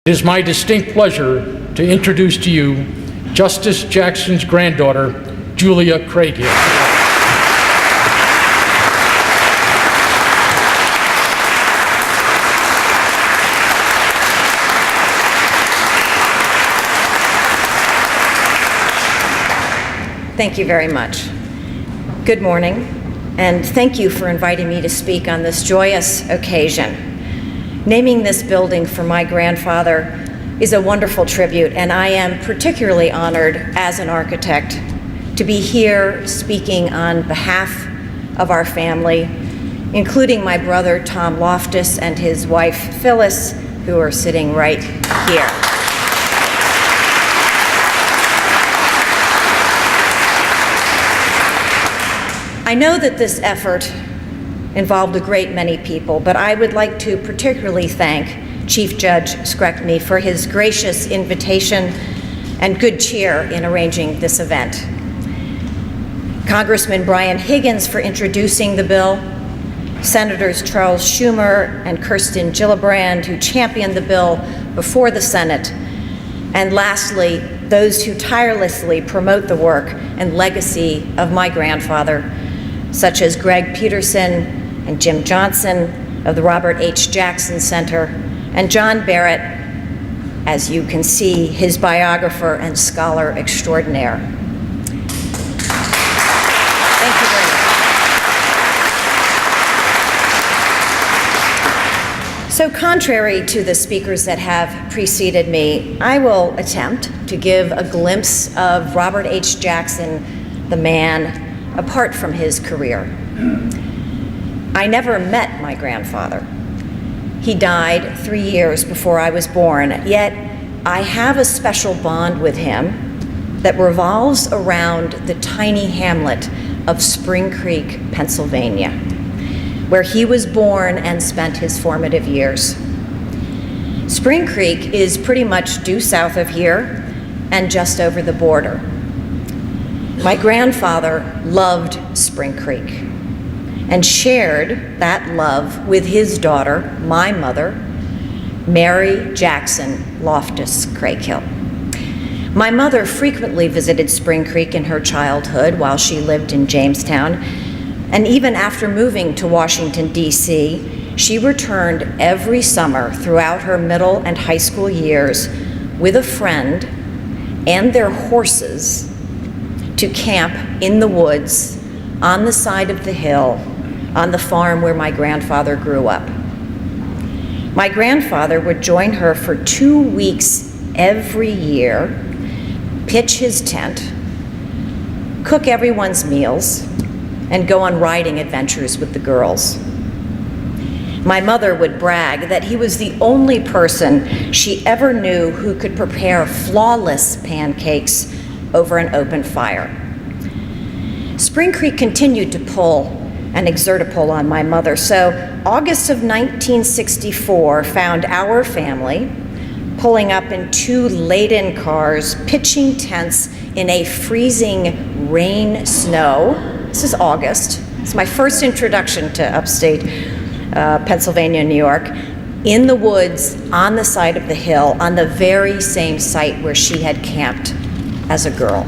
It is my distinct pleasure to introduce to you Justice Jackson's granddaughter, Julia Craighill. Thank you very much. Good morning, and thank you for inviting me to speak on this joyous occasion. Naming this building for my grandfather is a wonderful tribute, and I am particularly honored as an architect to be here speaking on behalf of our family, including my brother Tom Loftus and his wife Phyllis, who are sitting right here. I know that this effort involved a great many people, but I would like to particularly thank Chief Judge Skrekny for his gracious invitation and good cheer in arranging this event. Congressman Brian Higgins for introducing the bill, Senators Charles Schumer and Kirsten Gillibrand, who championed the bill before the Senate, and lastly, those who tirelessly promote the work and legacy of my grandfather, such as Greg Peterson and Jim Johnson of the Robert H.Jackson Center, and John Barrett, as you can see, his biographer and scholar extraordinaire. Thank you very much. So contrary to the speakers that have preceded me, I will attempt to give a glimpse of Robert H. Jackson, the man, apart from his career. I never met my grandfather. He died 3 years before I was born, yet I have a special bond with him that revolves around the tiny hamlet of Spring Creek, Pennsylvania, where he was born and spent his formative years. Spring Creek is pretty much due south of here and just over the border. My grandfather loved Spring Creek and shared that love with his daughter, my mother, Mary Jackson Loftus Craighill. My mother frequently visited Spring Creek in her childhood while she lived in Jamestown, and even after moving to Washington, D.C., she returned every summer throughout her middle and high school years with a friend and their horses to camp in the woods on the side of the hill on the farm where my grandfather grew up. My grandfather would join her for 2 weeks every year, pitch his tent, cook everyone's meals, and go on riding adventures with the girls. My mother would brag that he was the only person she ever knew who could prepare flawless pancakes over an open fire. Spring Creek continued to pull and exert a pull on my mother, so August of 1964 found our family pulling up in 2 laden cars, pitching tents in a freezing rain snow. This is August. It's my first introduction to upstate Pennsylvania, New York, in the woods on the side of the hill, on the very same site where she had camped as a girl.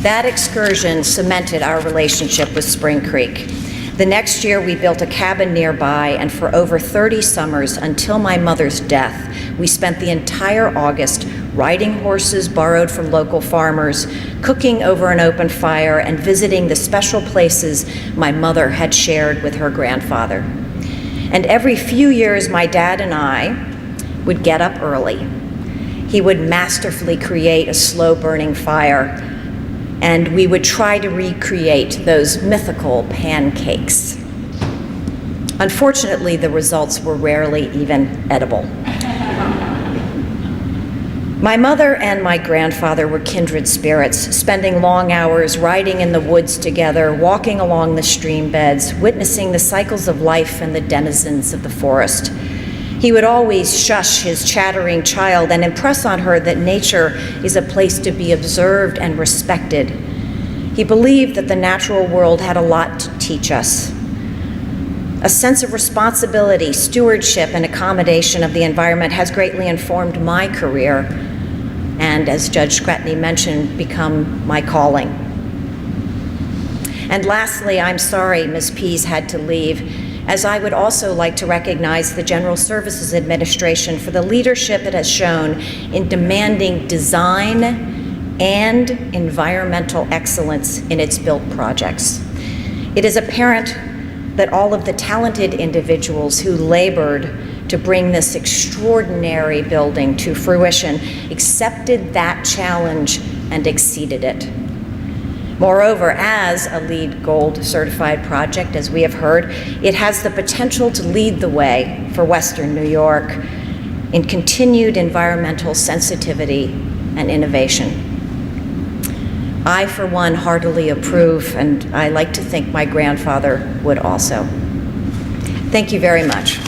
That excursion cemented our relationship with Spring Creek. The next year, we built a cabin nearby, and for over 30 summers until my mother's death, we spent the entire August riding horses borrowed from local farmers, cooking over an open fire, and visiting the special places my mother had shared with her grandfather. And every few years, my dad and I would get up early. He would masterfully create a slow-burning fire, and we would try to recreate those mythical pancakes. Unfortunately, the results were rarely even edible. My mother and my grandfather were kindred spirits, spending long hours riding in the woods together, walking along the stream beds, witnessing the cycles of life and the denizens of the forest. He would always shush his chattering child and impress on her that nature is a place to be observed and respected. He believed that the natural world had a lot to teach us A sense of responsibility, stewardship, and accommodation of the environment has greatly informed my career and, as Judge Scretany mentioned, become my calling. And lastly, I'm sorry Ms. Pease had to leave, as I would also like to recognize the General Services Administration for the leadership it has shown in demanding design and environmental excellence in its built projects. It is apparent that all of the talented individuals who labored to bring this extraordinary building to fruition accepted that challenge and exceeded it. Moreover, as a LEED Gold certified project, as we have heard, it has the potential to lead the way for Western New York in continued environmental sensitivity and innovation. I, for one, heartily approve, and I like to think my grandfather would also. Thank you very much.